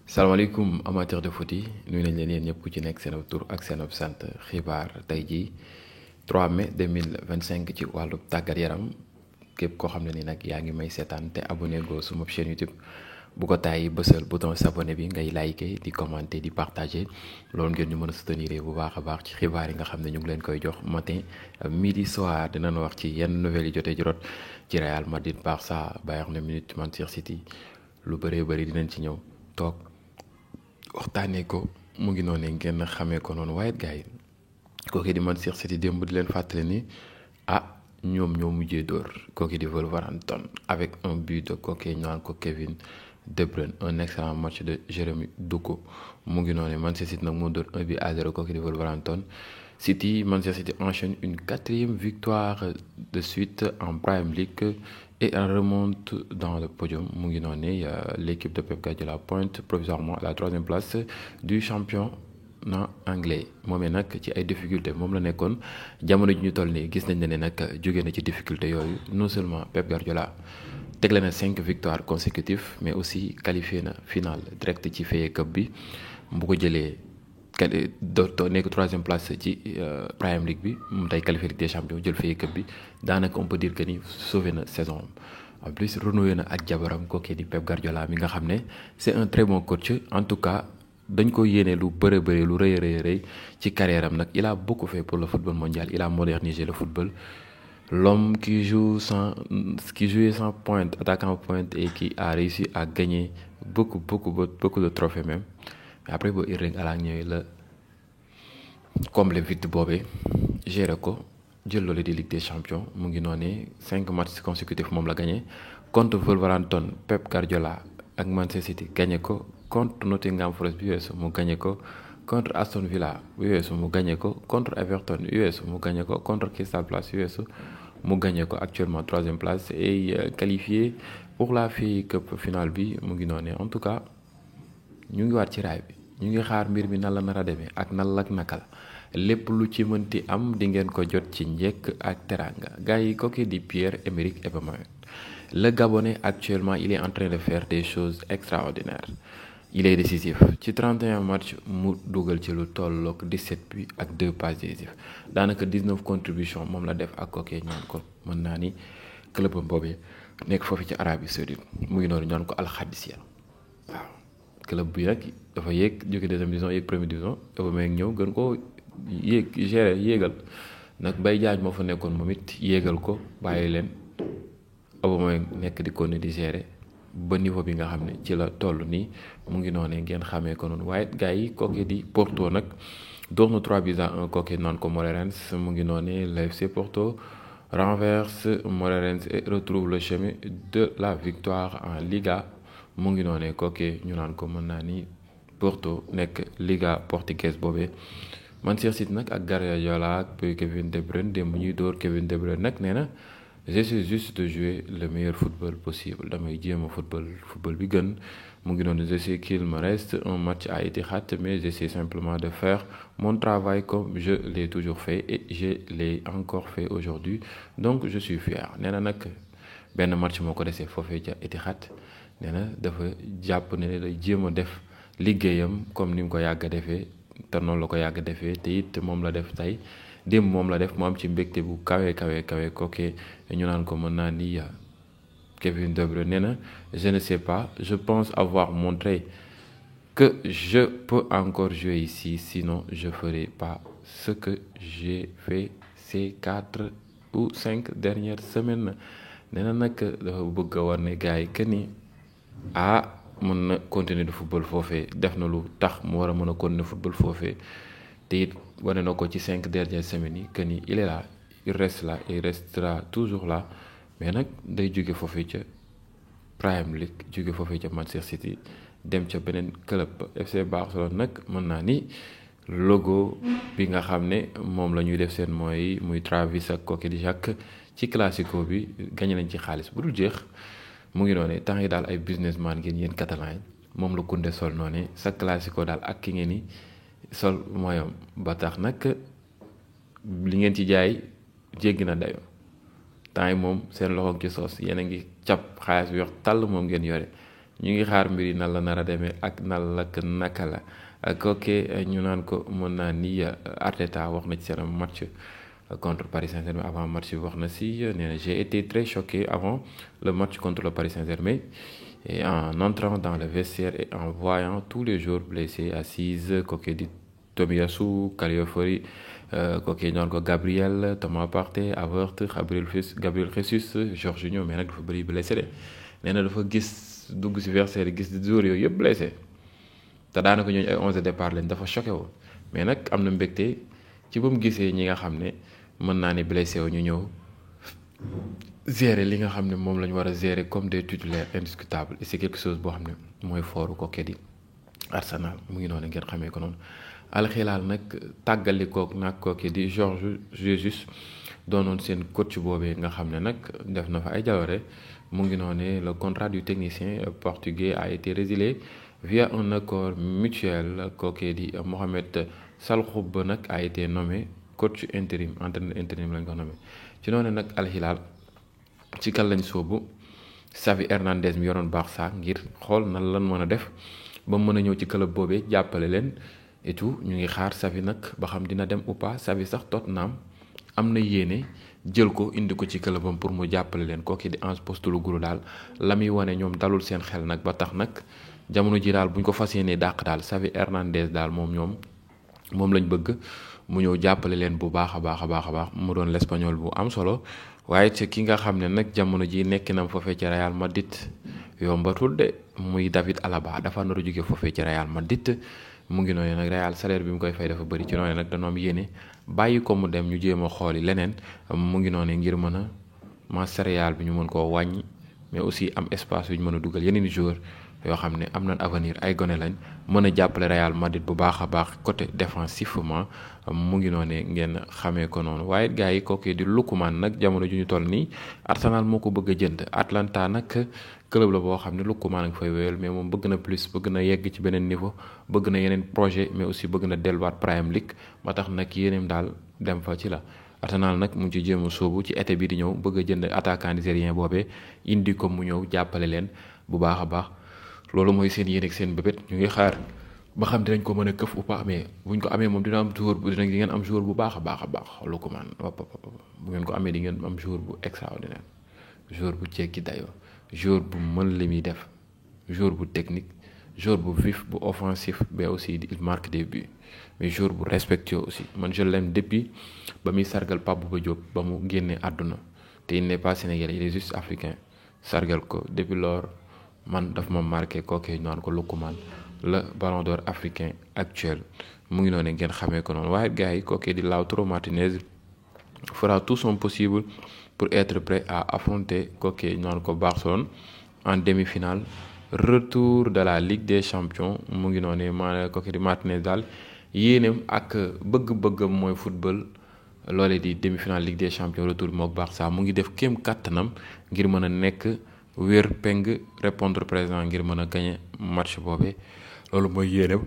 salaamaaleykum amateur de foot yi nuyu nañ leen yéen ñëpp ku ci nekk seen tur ak seen sant xibaar tey jii 3 mai 2025 ci wàllu tàggat yaram képp koo xam ne ni nag yaa ngi may seetaan te abonné go suma chaîne YouTube bu ko tàyyi bësal bouton s'abonné bi ngay liker di commenter di partager loolu ngeen ñu mën a soutenir bu baax a baax ci xibaar yi nga xam ne ñu ngi leen koy jox matin midi soir dinañ wax ci yenn nouvelles yi jotee jot ci Real Madrid Barça Bayern Munich Manchester City lu bëree bëri dinañ ci ñëw toog. waxtaanee ko mu ngi noonu ngeen xamee ko noonu waaye gars yi kooku di Manchester City démb di leen fàttali ni ñoom ñoo mujjee dóor kooku di Wolverhampton avec un but de kooku ñu naan ko Kevin De Bruyne un excellent match de Jérémy Doku mu ngi noonu Manchester City nag moo dóor 1-0 kooku di Wolverhampton City. Manchester City enchaîne une 4e victoire de suite en Premier League et remonte dans le podium mu ngi noonu l'équipe de Pep Guardiola pointe provisoirement à la 3e place du championnat anglais moomee nag ci ay difficultés moom la nekkoon jamono ji ñu toll nii gis nañ ne nag jóge na ci difficulté yooyu non seulement Pep Guardiola tegle na 5 victoires consécutives mais aussi qualifié na finale direct ci FA Cup bi bu ko jëlee doo nekk 3e place ci Premier League bi mu tey qualifié Ligue des Champions jël FA Cup bi daanaka on peut dire que ni sauvé na saison en plus renoué na ak jabaram kooku di Pep Guardiola mi nga xam ne c'est un très bon coach en tout cas dañ ko yéene lu bëri lu rëy ci carrière am nag il a beaucoup fait pour le football mondial il a modernisé le football l'homme qui jouait sans pointe attaquant pointe et qui a réussi à gagner beaucoup de trophées même mais après boo Erling Haaland ñëwee la comble vide boobee géré ko jël loolu di Ligue des Champions mu ngi noonu 5 matchs consécutifs moom la gagné contre Wolverhampton Pep Guardiola ak Manchester City gagné ko contre Nottingham Forest bi weesu mu gagné ko contre Aston Villa bi weesu mu gagné ko contre Everton bi weesu mu gagné ko contre Crystal Palace bi weesu mu gagné ko actuellement 3e place et qualifié pour la FA Cup finale bi mu ngi noonu en tout cas ñu ngi waat ci raay bi ñu ngi xaar mbir mi nan la nar a demee ak nan la ak naka la lépp lu ci mënti am di ngeen ko jot ci njëkk ak teranga gars yi kooku di Pierre-Emerick Aubameyang le Gabonais actuellement il est en train de faire des choses extraordinaires il est décisif ci 31 matchs mu dugal ci lu tolloog 17 buts ak 2 passes décisives daanaka 19 contributions moom la def ak kooku ñaan ko mën naa ni club boobee nekk foofu ci Arabie Saoudite mu ngi noonu ñaan ko Al Qadsiya waaw club bi nag dafa yéeg jóge 2e division yéeg 1re division Aubameyang ñëw gën koo yéegal nag Baye Diagne moo fa nekkoon moom it yéegal ko bàyyi leen Aubameyang nekk di ko ne di gérer ba niveau bi nga xam ne ci la toll nii mu ngi noonu ngeen xamee ko noonu waaye gars yi kooku di Porto nag door na 3-1 kooku naan ko Moreirense mu ngi noonu l'FC Porto renverse Moreirense et retrouve le chemin de la victoire en Liga mu ngi noonu kooku ñu naan ko mën naa ni Porto nekk Liga portugaise boobee. Manchester City nag ak Guardiola ak Kevin De Bruyne démb ñuy dóor Kevin De Bruyne nag nee na j'essaie juste de jouer le meilleur football possible damay jéem a football bi gën mu ngi noonu je sais qu'il me reste un match à Etihad mais j'essaie simplement de faire mon travail comme je l'ai toujours fait et je l'ai encore fait aujourd'hui donc je suis fier nee na nag benn match moo ko desee foofee ca Etihad nee na dafa jàpp ne day jéem a def liggéeyam comme ni mu ko yàgg a defee te noonu la ko yàgg defee te it moom la def tey démb moom la def mu am ci mbégte bu kawe kooke ñu naan ko mën naa ni Kevin De Bruyne nee na je ne sais pas je pense avoir montré que je peux encore jouer ici sinon je ferai pas ce que j'ai fait ces 4 ou 5 dernières semaines nee na nag dafa bëgg a war ne gars yi que ni mën na continuer de football foofee def na lu tax mu war a mën a continuer football foofee te it wane na ko ci 5 dernières semaines yi que ni il est là il reste là et il restera toujours là mais nag day jóge foofee ca Premier League jóge foofee ca Manchester City dem ca beneen club FC Barcelone nag mën naa ni logo bi nga xam ne moom la ñuy def seen muy Travis ak kooki di Jacques ci classico bi gagné nañ ci xaalis bu dul jeex. mu ngi noonu temps yi daal ay businessman ngeen yéen catalan yi moom la Koundé sol noonu sa classico daal ak ki ngeen ni sol mooyam ba tax nag li ngeen ci jaay jéggi na dayo temps yi moom seen loxo ci soos yéen a ngi cap xaalis bi wax tàll moom ngeen yore ñu ngi xaar mbir yi nan la nar a demee ak nan la naka la kooke ñu naan ko mën naa ni Arteta wax na ci seen match contre Paris Saint-Germain avant match bi wax na si nee na j'ai été très choqué avant le match contre le Paris Saint-Germain et en entrant dans le vestiaire et en voyant tous les joueurs blessés assises kooke di Tomiyasu Calafiori kooku ñoon ko Gabriel Thomas Partey Havertz Gabriel Jesus Jorginho mais nag dafa bëri blessé de nee na dafa gis dugg si vestiaire gis joueurs yooyu yëpp blessé te daanaka ñooñu ay 11 de départ lañ dafa choqué woon mais nag am na mbégte ci ba mu gisee ñi nga xam ne mën naa ne blessé wu ñu ñëw gérer li nga xam ne moom la ñu war a gérer comme des titulaires indiscutables et c'est quelque chose boo xam ne mooy fooru kooku di Arsenal mu ngi noonu ngeen xamee ko noonu. Al Hilal nag tàggalikook nag kooki di Jorge Jesus doonoon seen coach boobee nga xam ne nag def na fa ay jaloore mu ngi noone le contrat du technicien portugais a été résilié via un accord mutuel kooki di Mohamed Salhoub nag a été nommé coach intérim entraîneur intérim lañ ko nommé ci noonu nag Al Hilal ci kan lañ soobu Xavi Hernandez mi yoroon Barça ngir xool nan lan mën a def ba mën a ñëw ci club boobee jàppale leen et tout ñu ngi xaar Xavi nag ba xam dina dem ou pas Xavi sax Tottenham am na yéene jël ko indi ko ci clubam pour mu jàppale leen kooki di Ange Postecoglou daal la muy wane ñoom dalul seen xel nag ba tax nag jamono ji daal bu ñu ko fas yéenee dàq daal Xavi Hernandez daal moom lañ bëgg mu ñëw jàppale leen bu baax a baax a baax a baax mu doon l'espagnol bu am solo waaye ci ki nga xam ne nag jamono ji nekk na foofee ci Real Madrid yombatul de muy David Alaba dafa nar a jóge foofee ci Real Madrid mu ngi noonu nag Real salaire bi mu koy fay dafa bëri ci noonu nag dañoo am yéene bàyyi ko mu dem ñu jéem a xooli leneen mu ngi noonu ngir mën a masse salariale bi ñu mën koo wàññi mais aussi am espace yu ñu mën a dugal yeneen joueurs yoo xam ne am nañ avenir ay gone lañ mën a jàppale Real Madrid bu baax a baax côté défensivement mu ngi noonu ngeen xamee ko noonu waaye gars yi kooku di Lookman nag jamono ju ñu toll nii Arsenal moo ko bëgg a jënd Atlanta nag club la boo xam ne Lookman nga fay wéyal mais moom bëgg na plus bëgg na yegg ci beneen niveau bëgg na yeneen projet mais aussi bëgg na delluwaat Premier League ba tax nag yéeneem daal dem fa ci la. Arsenal nag mu ngi ci jéem a sóobu ci été bi di ñëw bëgg a jënd attaquant nigérien boobee indi ko mu ñëw jàppale leen bu baax a baax. loolu mooy seen yéene ak seen bébét ñu ngi xaar ba xam dinañ ko mën a këf ou pas mais buñ ko amee moom dina am joueur bu di ngeen am joueur bu baax a baax a baax Lookman bu ngeen ko amee di ngeen am joueur bu extraordinaire joueur bu jekki dayoo joueur bu mën li muy def joueur bu technique joueur bu vif bu offensif mais aussi il marque des buts mais joueur bu respectueux aussi man je l'aime depuis ba muy sargal Pape Bouba Diop ba mu génnee àdduna te il n'est pas sénégalais il est juste africain sargal ko depuis lors man daf ma marqué kooku ñu naan ko Lookman le ballon d'or africain actuel mu ngi noonu ngeen xamee ko noonu waaye gars yi kooku di Lautaro Martinez fera tout son possible pour être prêt à affronter kooku ñu naan ko Barcelone en demi-finale retour de la Ligue des Champions mu ngi noonu maanaam kooku di Martinez daal yéeneem ak bëgg-bëggam mooy football loolee di demi-finale Ligue des Champions retour mook Barça mu ngi def kéem kàttanam ngir mën a nekk. wéer peng répondre présent ngir mën a gagné match boobee loolu mooy yéeneem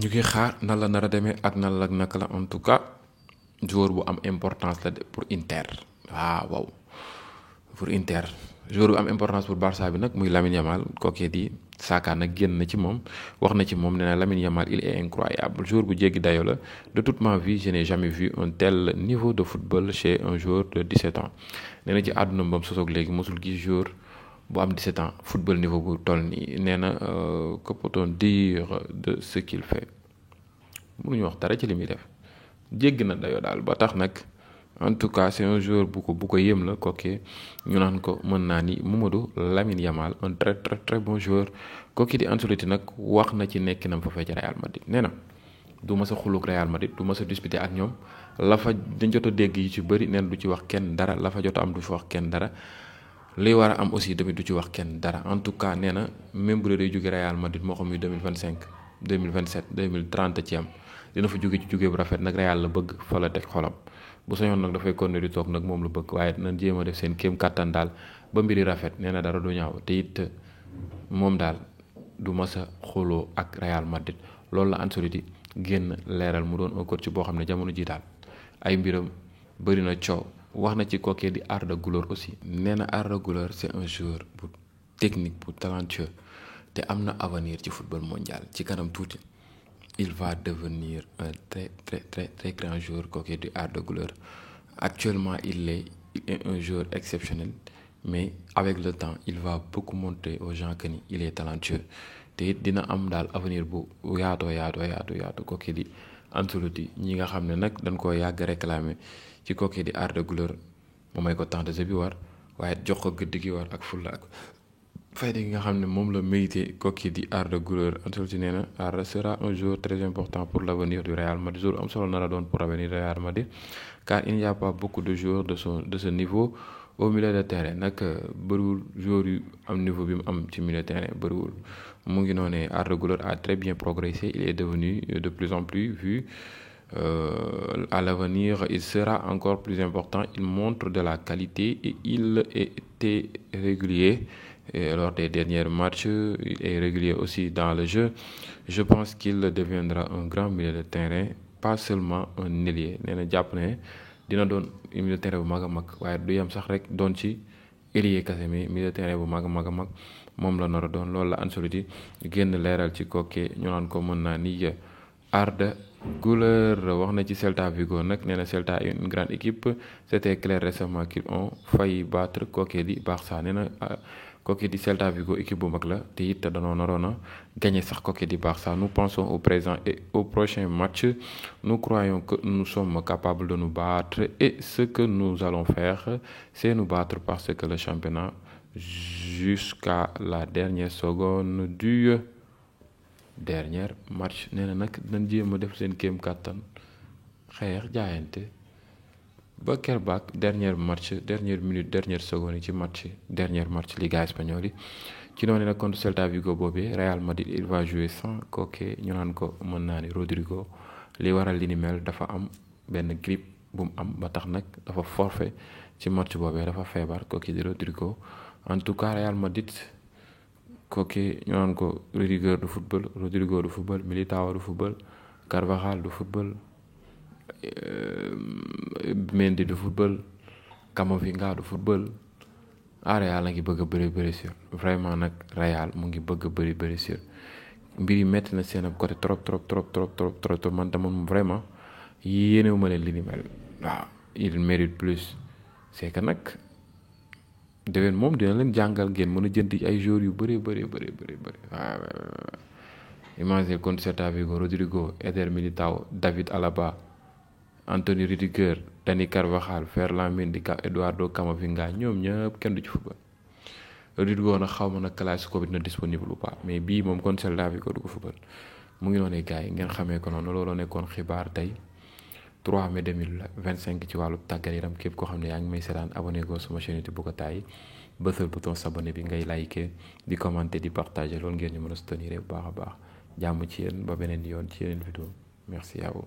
ñu ngi xaar nan la nar a demee ak nan la naka la en tout cas joueur bu am importance la pour Inter waaw pour Inter joueur bu am importance pour Barça bi nag muy Lamine Yamal kookee di Saka nag génn na ci moom wax na ci moom nee na Lamine Yamal il est incroyable joueur bu jéggi dayo la de toute ma vie je n'ai jamais vu un tel niveau de football chez un joueur de 17 ans nee na ci àdduna mbam sosoog léegi mosul gis joueur bu am 17 ans football niveau bu toll nii nee na que peut-on dire de ce qu'il fait mënuñu wax dara ci li muy def jéggi na dayoo daal ba tax nag en tout cas c'est un joueur bu ko yëm la kooki ñu naan ko mën naa ni Mamadou Lamine Yamal un très très très bon joueur kooki di Ancelotti nag wax na ci nekkinam fa fee ci Real Madrid nee na du ma sa xuluk Real Madrid du ma sa disputer ak ñoom la fa dañ jot a dégg yi ci bëri nee na du ci wax kenn dara la fa jot a am du ci wax kenn dara li war a am aussi tamit du ci wax kenn dara en tout cas nee na même bu dee day jóge Real Madrid moo xam muy 2025 2027 2030 ci am dina fa jóge ci jóge bu rafet nag Real la bëgg fa la teg xolam bu sañoon nag dafay continuer di toog nag moom la bëgg waaye dinañ jéem a def seen kéem kattan daal ba mbiri rafet nee na dara du ñaaw te it moom daal du mas a xuloo ak Real Madrid loolu la Ancelotti génn leeral mu doon un coach boo xam ne jamono ji daal ay mbiram bëri na coow. wax na ci kookee di Arda Güler aussi nee na Arda Güler c'est un joueur bu technique bu talentueux te am na avenir ci football mondial ci kanam tuuti il va devenir un très très très très grand joueur kooku di Arda Güler. Actuellement il est un joueur exceptionnel mais avec le temps il va beaucoup montrer aux gens que ni il est talentueux te it dina am daal avenir bu yaatu kooku di Ancelotti ñi nga xam ne nag dañ koo yàgg réclamer ci kooku di Arda Güler mu may ko temps de jeu bi war waaye jox ko gëdd gi war ak fulla ak fayda gi nga xam ne moom la mérité kooku di Arda Güler. Ancelotti nee na Arda sera un joueur très important pour l'avenir du Real Madrid, joueur am solo nar a doon pour l'avenir du Real Madrid car il n'y a pas beaucoup de joueurs de ce niveau au milieu de terrain. Nag bëriwul joueurs yu am niveau bi mu am ci milieu de terrain bëriwul. mu ngi noonee Arda Güler a très bien progressé, il est devenu de plus en plus vu. À l'avenir il sera encore plus important, il montre de la qualité et il était régulier lors des derniers matchs, il est régulier aussi dans le jeu. Je pense qu'il deviendra un grand milieu de terrain, pas seulement un ailier. nee na jàpp ne dina doon milieu de terrain bu mag a mag waaye du yem sax rek doon ci ailier kese mi milieu de terrain bu mag a mag moom la nar a doon. loolu la Ancelotti génn leeral ci kooke ñu naan ko mën naa ni Arda Güler. wax na ci Celta Vigo nag nee na Celta est une grande équipe, c'était clair récemment qu'ils ont failli battre kooke di Barça. nee na kooku di Celta Vigo équipe bu mag la te it danoo naroon a gagné sax kooku di Barça. Nous pensons au présent et au prochain match, nous croyons que nous sommes capables de nous battre et ce que nous allons faire c'est nous battre parce que le championnat jusqu'à la dernière seconde du dernier match. nee na nag dañ jéem a def seen kéem kàttan xeex jaayante ba kerbaak dernière minute dernière seconde yi ci dernier match Liga espagnole yi. ci noonu nag contre Celta Vigo boobee Real Madrid il va jouer sans kooke ñu naan ko mën naa ni Rodrigo. li waral li ni mel dafa am benn grippe bu mu am ba tax nag dafa forfait ci match boobee, dafa feebar kooki di Rodrigo. En tout cas Real Madrid kooki ñu naan ko Rudiger du football, Rodrigo du football, Militao du football, Carvajal du football, Mendy du football, Camavinga du football. Real a ngi bëgg a bëri blessure vraiment nag Real mu ngi bëgg a bëri blessure. mbir yi métti na seen ab côté trop man dama vraiment yéenewu ma leen li ni mel. waaw il mérite plus. c'est que nag déwén moom dina leen jàngal ngeen mën a jënd ay joueurs yu bëri waaw. imagine contre Celta Vigo Rodrigo, Eder Militao, David Alaba, Anthony Rudiger, Dani Carvajal, Ferland Mendy, Eduardo Camavinga ñoom ñëpp kenn du ci football. Rodrigo nag xaw ma nag Classico bi dina disponible ou pas mais bii moom kon Celta Vigo du ko football. mu ngi noonu gars yi ngeen xamee ko noonu looloo nekkoon xibaar tey 3 mai 2025 ci wàllu tàggat yaram. képp koo xam ne yaa ngi may seetaan abonné ko sama chaîne YouTube bu ko taay bësal bouton s'abonner bi ngay liker di commenter di partager loolu ngeen ñu mën a soutenir bu baax a baax. jàmm ci yéen ba beneen yoon ci yeneen vidéo merci à vous.